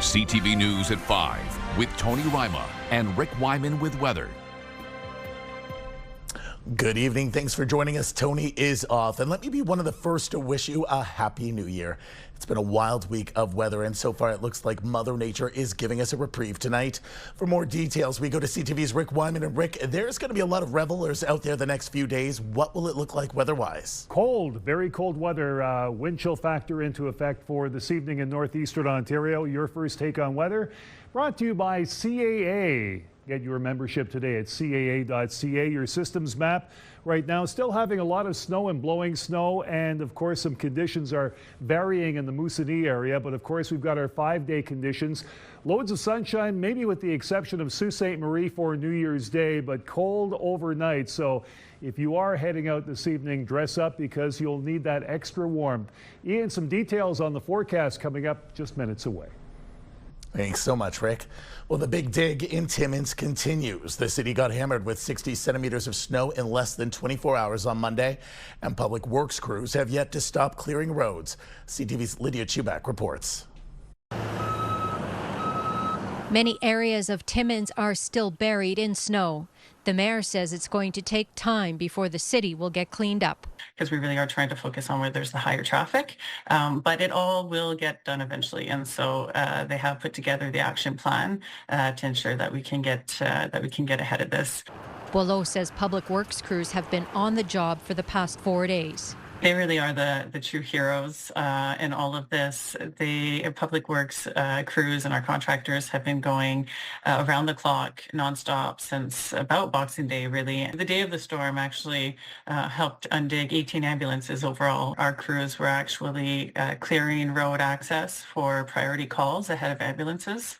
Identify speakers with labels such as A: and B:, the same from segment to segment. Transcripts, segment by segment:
A: CTV News at 5 with Tony Rima and Rick Wyman with weather.
B: Good evening. Thanks for joining us. Tony is off, and let me be one of the first to wish you a happy new year. It's been a wild week of weather, and so far it looks like Mother Nature is giving us a reprieve tonight. For more details, we go to CTV's Rick Wyman. And Rick, there's going to be a lot of revelers out there the next few days. What will it look like weather-wise?
C: Cold, very cold weather. Wind chill factor into effect for this evening in Northeastern Ontario. Your first take on weather brought to you by CAA. Get your membership today at caa.ca. Your systems map right now still having a lot of snow and blowing snow, and of course some conditions are varying in the Moosonee area, but of course we've got our 5-day conditions. Loads of sunshine, maybe with the exception of Sault Ste. Marie for New Year's Day, but cold overnight. So if you are heading out this evening, dress up because you'll need that extra warmth. Ian, some details on the forecast coming up just minutes away.
B: Thanks so much, Rick. Well, the big dig in Timmins continues. The city got hammered with 60 centimeters of snow in less than 24 hours on Monday, and public works crews have yet to stop clearing roads. CTV's Lydia Chubak reports.
D: Many areas of Timmins are still buried in snow. The mayor says it's going to take time before the city will get cleaned up.
E: Because we really are trying to focus on where there's the higher traffic, but it all will get done eventually. And so they have put together the action plan to ensure that we can get ahead of this.
D: Boileau says public works crews have been on the job for the past 4 days.
E: They really are the true heroes in all of this. The public works crews and our contractors have been going around the clock nonstop since about Boxing Day, really. The day of the storm actually helped undig 18 ambulances overall. Our crews were actually clearing road access for priority calls ahead of ambulances.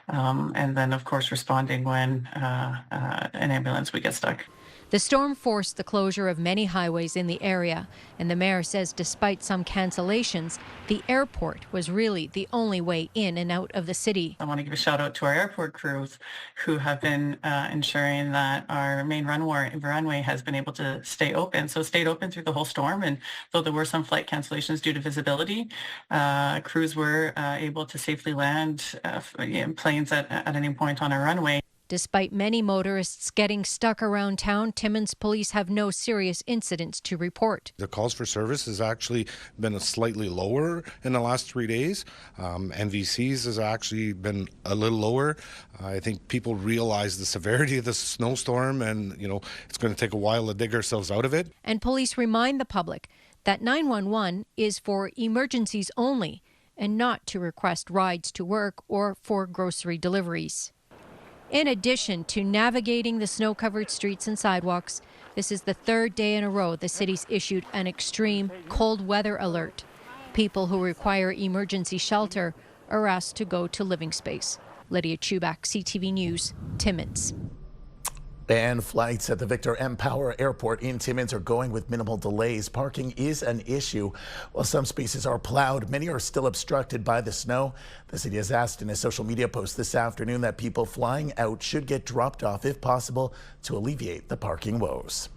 E: And then, of course, responding when an ambulance would get stuck.
D: The storm forced the closure of many highways in the area, and the mayor says despite some cancellations, the airport was really the only way in and out of the city.
E: I want to give a shout out to our airport crews who have been ensuring that our main runway has been able to stay open. So stayed open through the whole storm, and though there were some flight cancellations due to visibility, crews were able to safely land planes at any point on our runway.
D: Despite many motorists getting stuck around town, Timmins police have no serious incidents to report.
F: The calls for service has actually been slightly lower in the last 3 days. NVCs has actually been a little lower. I think people realize the severity of the snowstorm, and it's going to take a while to dig ourselves out of it.
D: And police remind the public that 911 is for emergencies only and not to request rides to work or for grocery deliveries. In addition to navigating the snow-covered streets and sidewalks, this is the 3rd day in a row the city's issued an extreme cold weather alert. People who require emergency shelter are asked to go to living space. Lydia Chubak, CTV News, Timmins.
B: And flights at the Victor M. Power Airport in Timmins are going with minimal delays. Parking is an issue. While some spaces are plowed, many are still obstructed by the snow. The city has asked in a social media post this afternoon that people flying out should get dropped off if possible to alleviate the parking woes.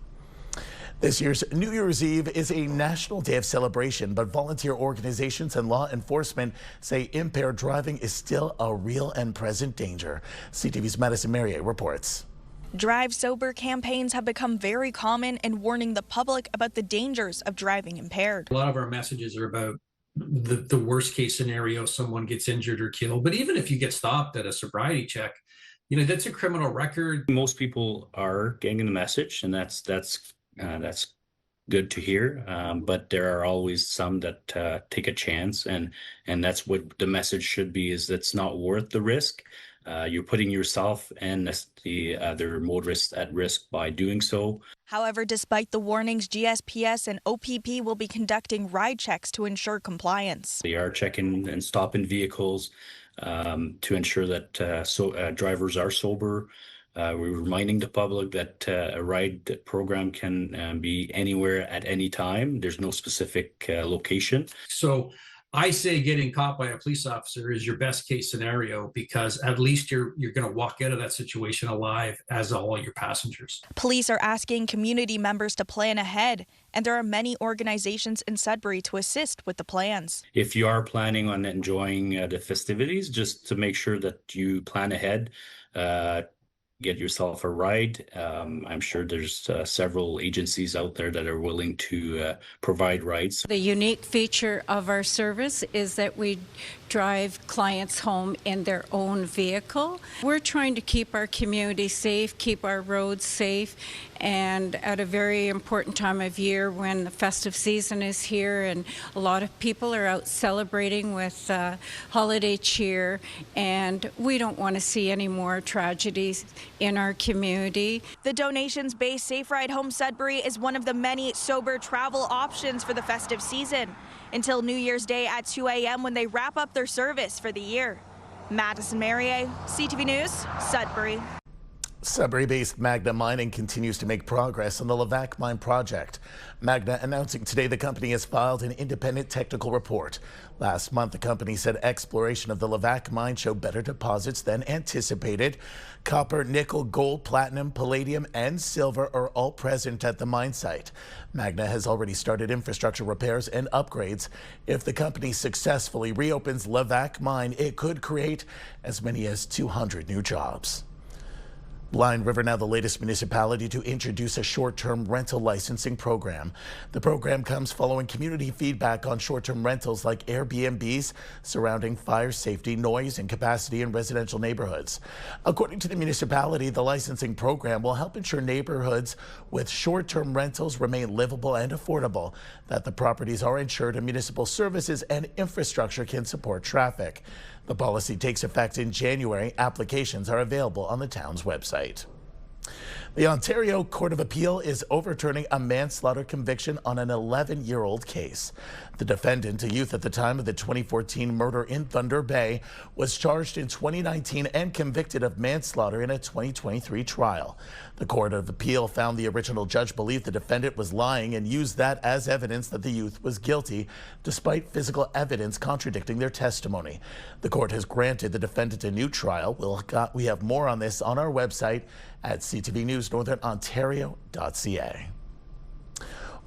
B: This year's New Year's Eve is a national day of celebration, but volunteer organizations and law enforcement say impaired driving is still a real and present danger. CTV's Madison Merrier reports.
G: Drive Sober campaigns have become very common in warning the public about the dangers of driving impaired.
H: A lot of our messages are about the worst case scenario, someone gets injured or killed. But even if you get stopped at a sobriety check, that's a criminal record.
I: Most people are getting the message, and that's good to hear. But there are always some that take a chance, and that's what the message should be: is that's not worth the risk. You're putting yourself and the other motorists at risk by doing so.
G: However, despite the warnings, GSPS and OPP will be conducting ride checks to ensure compliance.
I: They are checking and stopping vehicles to ensure that drivers are sober. We're reminding the public that a ride program can be anywhere at any time. There's no specific location.
H: So I say getting caught by a police officer is your best case scenario, because at least you're going to walk out of that situation alive, as all your passengers.
G: Police are asking community members to plan ahead, and there are many organizations in Sudbury to assist with the plans.
I: If you are planning on enjoying the festivities, just to make sure that you plan ahead, get yourself a ride. I'm sure there's several agencies out there that are willing to provide rides.
J: The unique feature of our service is that we drive clients home in their own vehicle. We're trying to keep our community safe, keep our roads safe, and at a very important time of year when the festive season is here and a lot of people are out celebrating with holiday cheer, and we don't want to see any more tragedies in our community.
G: The donations-based Safe Ride Home Sudbury is one of the many sober travel options for the festive season, until New Year's Day at 2 a.m. when they wrap up their service for the year. Madison Merrier, CTV News, Sudbury.
B: Sudbury-based Magna Mining continues to make progress on the Levack mine project. Magna announcing today the company has filed an independent technical report. Last month, the company said exploration of the Levack mine showed better deposits than anticipated. Copper, nickel, gold, platinum, palladium, and silver are all present at the mine site. Magna has already started infrastructure repairs and upgrades. If the company successfully reopens Levack mine, it could create as many as 200 new jobs. Blind River now the latest municipality to introduce a short-term rental licensing program. The program comes following community feedback on short-term rentals like Airbnbs surrounding fire safety, noise, and capacity in residential neighborhoods. According to the municipality, the licensing program will help ensure neighborhoods with short-term rentals remain livable and affordable, that the properties are insured and municipal services and infrastructure can support traffic. The policy takes effect in January. Applications are available on the town's website. The Ontario Court of Appeal is overturning a manslaughter conviction on an 11-year-old case. The defendant, a youth at the time of the 2014 murder in Thunder Bay, was charged in 2019 and convicted of manslaughter in a 2023 trial. The Court of Appeal found the original judge believed the defendant was lying and used that as evidence that the youth was guilty, despite physical evidence contradicting their testimony. The court has granted the defendant a new trial. We have more on this on our website at CTV News Northern Ontario.ca.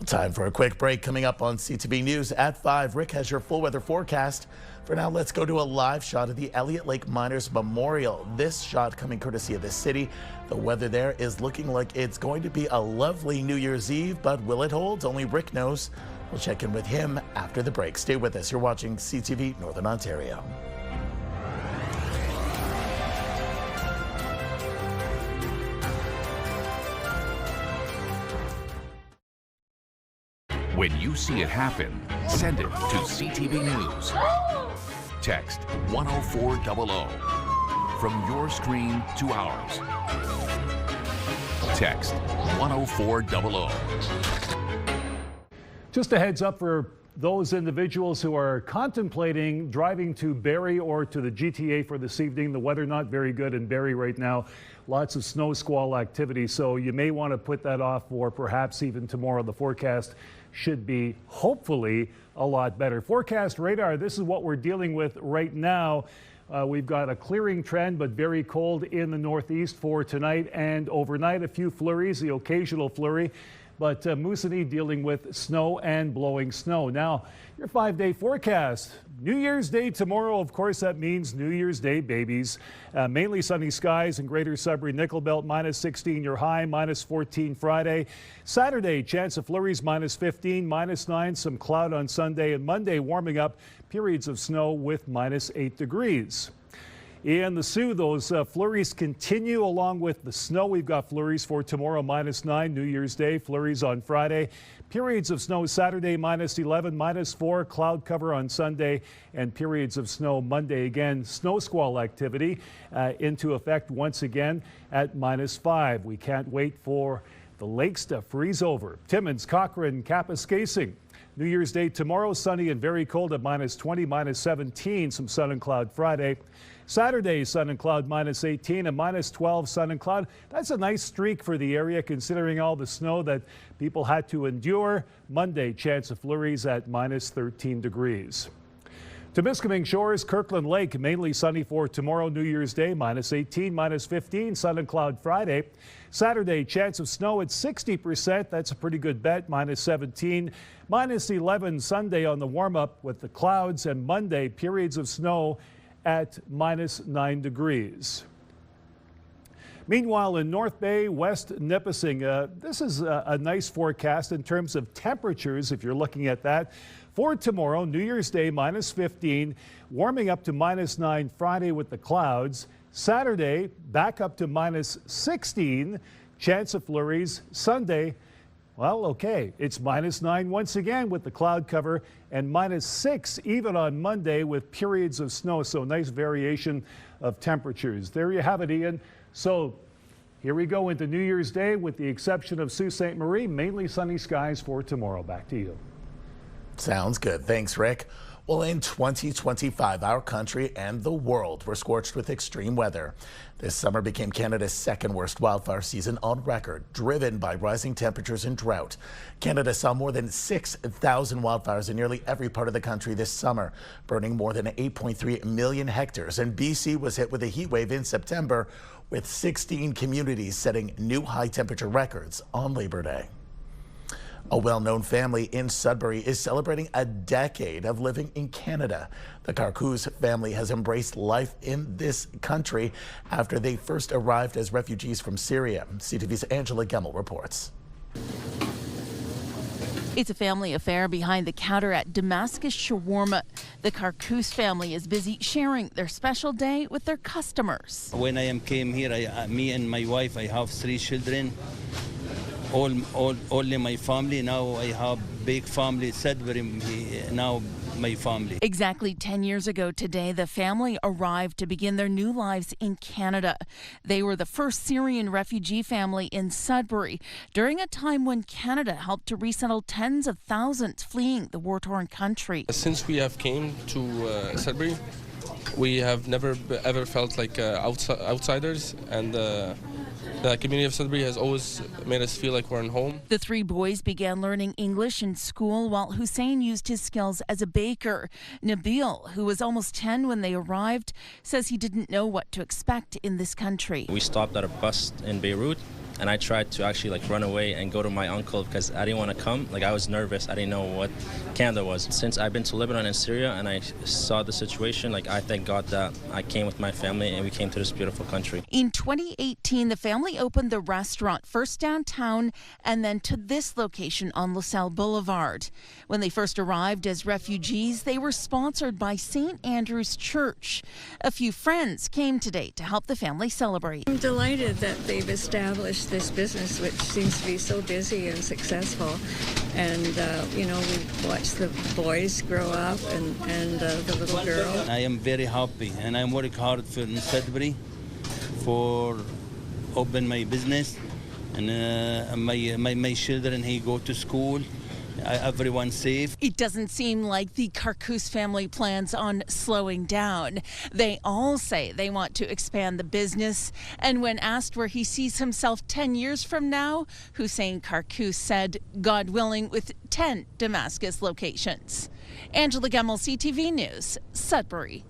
B: Time for a quick break. Coming up on CTV News at 5, Rick has your full weather forecast. For now, let's go to a live shot of the Elliott Lake Miners Memorial. This shot coming courtesy of the city. The weather there is looking like it's going to be a lovely New Year's Eve, but will it hold? Only Rick knows. We'll check in with him after the break. Stay with us. You're watching CTV Northern Ontario.
A: When you see it happen, send it to CTV News. Text 10400 from your screen to ours. Text 10400.
C: Just a heads up for those individuals who are contemplating driving to Barrie or to the GTA for this evening. The weather not very good in Barrie right now. Lots of snow squall activity, so you may want to put that off for perhaps even tomorrow. The forecast should be hopefully a lot better. Forecast radar, this is what we're dealing with right now. We've got a clearing trend, but very cold in the northeast for tonight and overnight. A few flurries, the occasional flurry. But Moosonee dealing with snow and blowing snow. Now, your 5-day forecast. New Year's Day tomorrow, of course, that means New Year's Day babies. Mainly sunny skies in Greater Sudbury, Nickel Belt, -16 your high, -14 Friday. Saturday, chance of flurries, -15, -9, some cloud on Sunday, and Monday warming up, periods of snow with -8 degrees. In the Sioux, those flurries continue along with the snow. We've got flurries for tomorrow, -9, New Year's Day, flurries on Friday. Periods of snow Saturday, -11, -4, cloud cover on Sunday, and periods of snow Monday again. Snow squall activity into effect once again at -5. We can't wait for the lakes to freeze over. Timmins, Cochrane, Kapuskasing. New Year's Day tomorrow, sunny and very cold at -20, -17, some sun and cloud Friday. Saturday, sun and cloud -18 and -12 sun and cloud. That's a nice streak for the area considering all the snow that people had to endure. Monday, chance of flurries at -13 degrees. Temiskaming Shores, Kirkland Lake, mainly sunny for tomorrow, New Year's Day, -18, -15, sun and cloud Friday. Saturday, chance of snow at 60%. That's a pretty good bet, -17. -11 Sunday on the warm-up with the clouds, and Monday, periods of snow at -9 degrees. Meanwhile, in North Bay, West Nipissing, this is a nice forecast in terms of temperatures, if you're looking at that. For tomorrow, New Year's Day, -15, warming up to -9 Friday with the clouds. Saturday, back up to -16, chance of flurries. Sunday, well, okay, it's -9 once again with the cloud cover, and -6 even on Monday with periods of snow. So nice variation of temperatures. There you have it, Ian. So here we go into New Year's Day, with the exception of Sault Ste. Marie, mainly sunny skies for tomorrow. Back to you.
B: Sounds good. Thanks, Rick. Well, in 2025, our country and the world were scorched with extreme weather. This summer became Canada's second worst wildfire season on record, driven by rising temperatures and drought. Canada saw more than 6,000 wildfires in nearly every part of the country this summer, burning more than 8.3 million hectares. And BC was hit with a heat wave in September, with 16 communities setting new high temperature records on Labor Day. A well-known family in Sudbury is celebrating a decade of living in Canada. The Carcous family has embraced life in this country after they first arrived as refugees from Syria. CTV's Angela Gemmell reports.
K: It's a family affair behind the counter at Damascus Shawarma. The Carcous family is busy sharing their special day with their customers.
L: When I came here, me and my wife, I have 3 children. Only my family. Now I have big family, Sudbury, now my family.
K: Exactly 10 years ago today, the family arrived to begin their new lives in Canada. They were the first Syrian refugee family in Sudbury during a time when Canada helped to resettle tens of thousands fleeing the war-torn country.
M: Since we have came to Sudbury, we have never ever felt like outsiders, and the community of Sudbury has always made us feel like we're in home.
K: The 3 boys began learning English in school while Hussein used his skills as a baker. Nabil, who was almost 10 when they arrived, says he didn't know what to expect in this country.
N: We stopped at a bus in Beirut, and I tried to actually run away and go to my uncle because I didn't want to come. I was nervous. I didn't know what Canada was. Since I've been to Lebanon and Syria and I saw the situation, I thank God that I came with my family and we came to this beautiful country.
K: In 2018, the family opened the restaurant first downtown and then to this location on LaSalle Boulevard. When they first arrived as refugees, they were sponsored by St. Andrew's Church. A few friends came today to help the family celebrate.
J: I'm delighted that they've established this business, which seems to be so busy and successful. And, we watched the boys grow up and the little girl.
L: I am very happy, and I'm working hard for Sudbury for open my business, and my children, he go to school. Everyone's safe.
K: It doesn't seem like the Carcous family plans on slowing down. They all say they want to expand the business. And when asked where he sees himself 10 years from now, Hussein Carcous said, God willing, with 10 Damascus locations. Angela Gemmell, CTV News, Sudbury.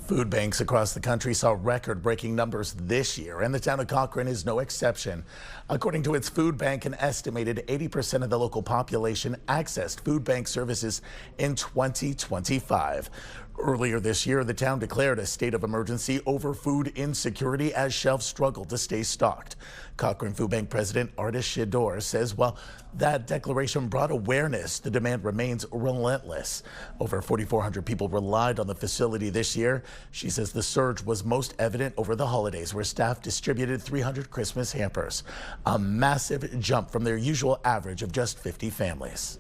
B: Food banks across the country saw record-breaking numbers this year, and the town of Cochrane is no exception. According to its food bank, an estimated 80% of the local population accessed food bank services in 2025. Earlier this year, the town declared a state of emergency over food insecurity as shelves struggled to stay stocked. Cochrane Food Bank President Artis Shidor says while that declaration brought awareness, the demand remains relentless. Over 4,400 people relied on the facility this year. She says the surge was most evident over the holidays, where staff distributed 300 Christmas hampers, a massive jump from their usual average of just 50 families.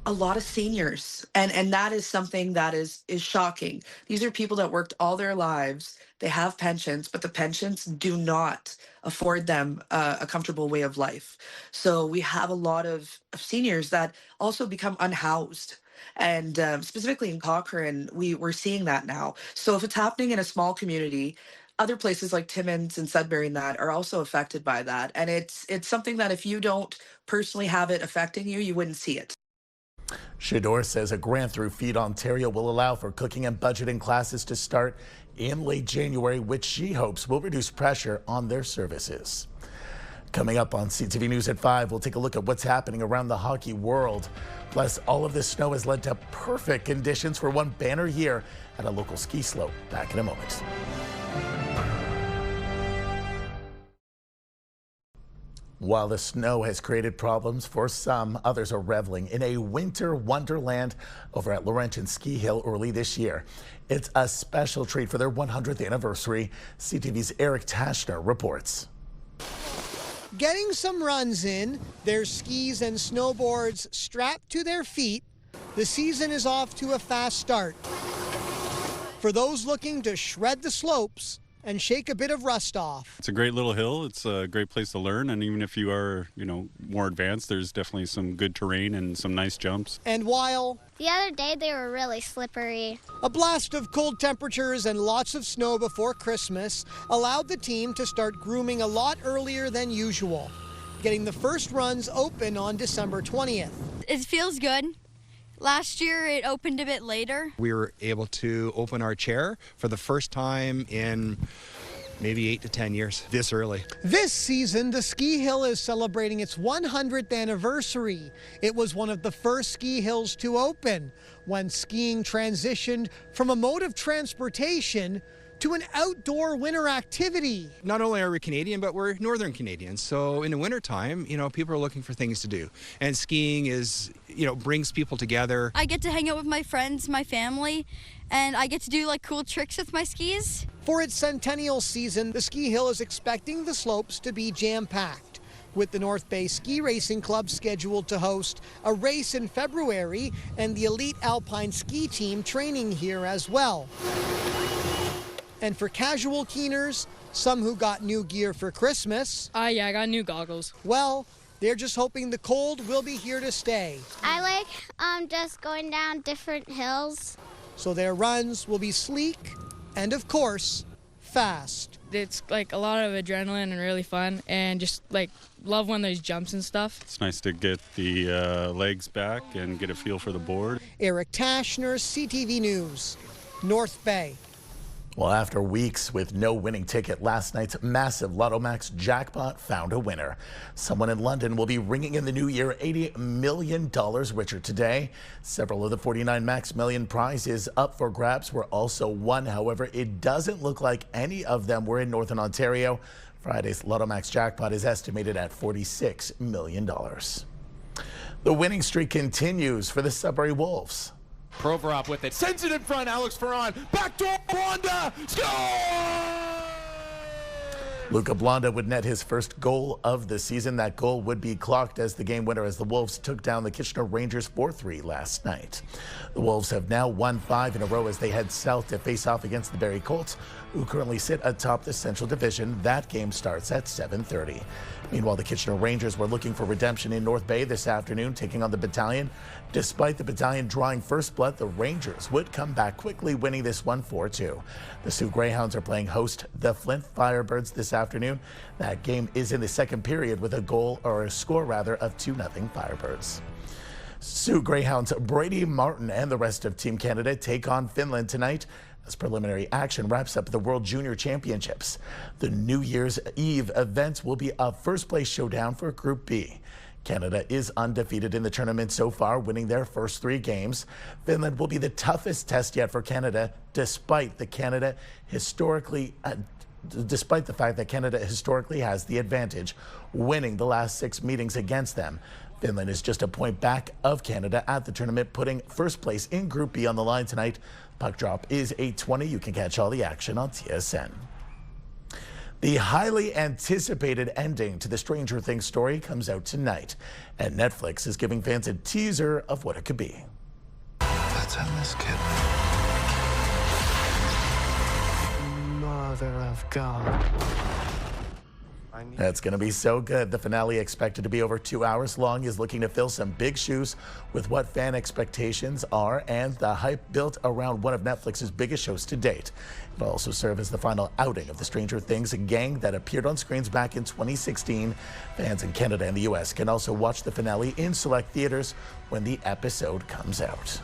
O: A lot of seniors, and that is something that is shocking. These are people that worked all their lives. They have pensions, but the pensions do not afford them a comfortable way of life. So we have a lot of seniors that also become unhoused. And specifically in Cochrane, we're seeing that now. So if it's happening in a small community, other places like Timmins and Sudbury and that are also affected by that. And it's something that if you don't personally have it affecting you, you wouldn't see it.
B: Shador says a grant through Feed Ontario will allow for cooking and budgeting classes to start in late January, which she hopes will reduce pressure on their services. Coming up on CTV News at 5, we'll take a look at what's happening around the hockey world. Plus, all of this snow has led to perfect conditions for one banner year at a local ski slope. Back in a moment. While the snow has created problems for some, others are reveling in a winter wonderland over at Laurentian Ski Hill early this year. It's a special treat for their 100th anniversary. CTV's Eric Tashner reports.
P: Getting some runs in, their skis and snowboards strapped to their feet, the season is off to a fast start. For those looking to shred the slopes and shake a bit of rust off.
Q: It's a great little hill. It's a great place to learn, and even if you are, more advanced, there's definitely some good terrain and some nice jumps.
P: And while
R: the other day they were really slippery.
P: A blast of cold temperatures and lots of snow before Christmas allowed the team to start grooming a lot earlier than usual, getting the first runs open on December 20th.
S: It feels good. Last year it opened a bit later.
T: We were able to open our chair for the first time in maybe 8 to 10 years this early.
P: This season, the ski hill is celebrating its 100th anniversary. It was one of the first ski hills to open when skiing transitioned from a mode of transportation to an outdoor winter activity.
T: Not only are we Canadian, but we're Northern Canadians. So in the wintertime, people are looking for things to do. And skiing is, brings people together.
S: I get to hang out with my friends, my family, and I get to do cool tricks with my skis.
P: For its centennial season, the ski hill is expecting the slopes to be jam-packed, with the North Bay Ski Racing Club scheduled to host a race in February and the elite alpine ski team training here as well. And for casual keeners, some who got new gear for Christmas.
U: Yeah, I got new goggles.
P: Well, they're just hoping the cold will be here to stay.
R: I like just going down different hills.
P: So their runs will be sleek and, of course, fast.
U: It's a lot of adrenaline and really fun, and just love when there's jumps and stuff.
Q: It's nice to get the legs back and get a feel for the board.
P: Eric Tashner, CTV News, North Bay.
B: Well, after weeks with no winning ticket, last night's massive Lotto Max jackpot found a winner. Someone in London will be ringing in the new year $80 million richer today. Several of the 49 Max Million prizes up for grabs were also won. However, it doesn't look like any of them were in Northern Ontario. Friday's Lotto Max jackpot is estimated at $46 million. The winning streak continues for the Sudbury Wolves.
V: Provorov with it, sends it in front, Alex Ferran, backdoor Blonda, score!
B: Luca Blonda would net his first goal of the season. That goal would be clocked as the game winner as the Wolves took down the Kitchener Rangers 4-3 last night. The Wolves have now won 5 in a row as they head south to face off against the Barrie Colts, who currently sit atop the Central Division. That game starts at 7:30. Meanwhile, the Kitchener Rangers were looking for redemption in North Bay this afternoon, taking on the Battalion. Despite the Battalion drawing first blood, the Rangers would come back quickly, winning this one 4-2. The Sioux Greyhounds are playing host the Flint Firebirds this afternoon. That game is in the second period with a score of 2-0 Firebirds. Sioux Greyhounds Brady Martin and the rest of Team Canada take on Finland tonight as preliminary action wraps up the World Junior Championships. The New Year's Eve event will be a first-place showdown for Group B. Canada is undefeated in the tournament so far, winning their first 3 games. Finland will be the toughest test yet for Canada, despite the fact that Canada historically has the advantage, winning the last 6 meetings against them. Finland is just a point back of Canada at the tournament, putting first place in Group B on the line tonight. Puck drop is 8:20. You can catch all the action on TSN. The highly anticipated ending to the Stranger Things story comes out tonight, and Netflix is giving fans a teaser of what it could be.
W: Let's end this, kid. Mother of God.
B: That's going to be so good. The finale, expected to be over 2 hours long, is looking to fill some big shoes with what fan expectations are and the hype built around one of Netflix's biggest shows to date. It'll also serve as the final outing of the Stranger Things gang that appeared on screens back in 2016. Fans in Canada and the U.S. can also watch the finale in select theaters when the episode comes out.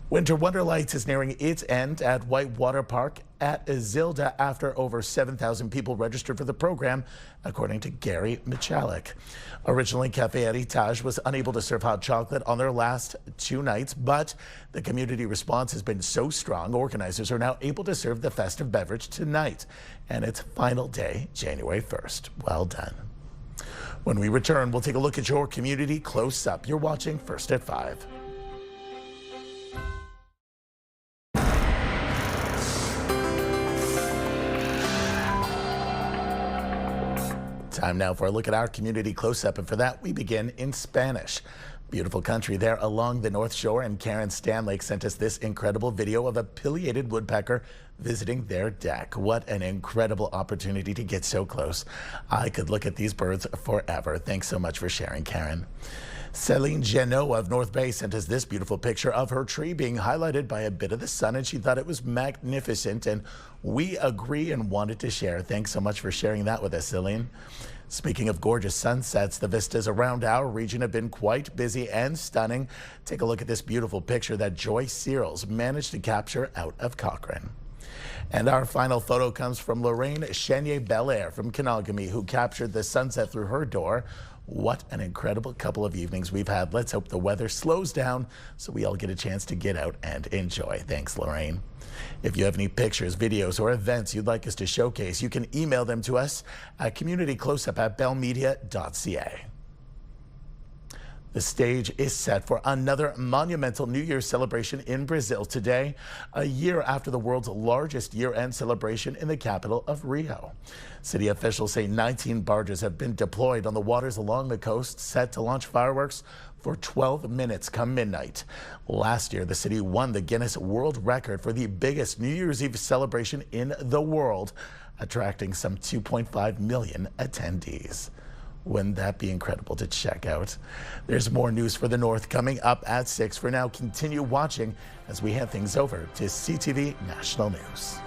B: Winter Wonderlights is nearing its end at Whitewater Park at Zilda after over 7,000 people registered for the program, according to Gary Michalik. Originally, Cafe Heritage was unable to serve hot chocolate on their last 2 nights, but the community response has been so strong, organizers are now able to serve the festive beverage tonight and its final day, January 1st. Well done. When we return, we'll take a look at your community close up. You're watching First at 5. Time now for a look at our community close-up, and for that we begin in Spanish. Beautiful country there along the North Shore, and Karen Stanlake sent us this incredible video of a pileated woodpecker visiting their deck. What an incredible opportunity to get so close. I could look at these birds forever. Thanks so much for sharing, Karen. Celine Genoa of North Bay sent us this beautiful picture of her tree being highlighted by a bit of the sun, and she thought it was magnificent, and we agree and wanted to share. Thanks so much for sharing that with us, Celine. Speaking of gorgeous sunsets, the vistas around our region have been quite busy and stunning. Take a look at this beautiful picture that Joy Searles managed to capture out of Cochrane. And our final photo comes from Lorraine Chenier-Belair from Kenogami, who captured the sunset through her door. What an incredible couple of evenings we've had. Let's hope the weather slows down so we all get a chance to get out and enjoy. Thanks, Lorraine. If you have any pictures, videos, or events you'd like us to showcase, you can email them to us at communitycloseup@bellmedia.ca. The stage is set for another monumental New Year's celebration in Brazil today, a year after the world's largest year-end celebration in the capital of Rio. City officials say 19 barges have been deployed on the waters along the coast, set to launch fireworks for 12 minutes come midnight. Last year, the city won the Guinness World Record for the biggest New Year's Eve celebration in the world, attracting some 2.5 million attendees. Wouldn't that be incredible to check out? There's more news for the North coming up at 6. For now, continue watching as we hand things over to CTV National News.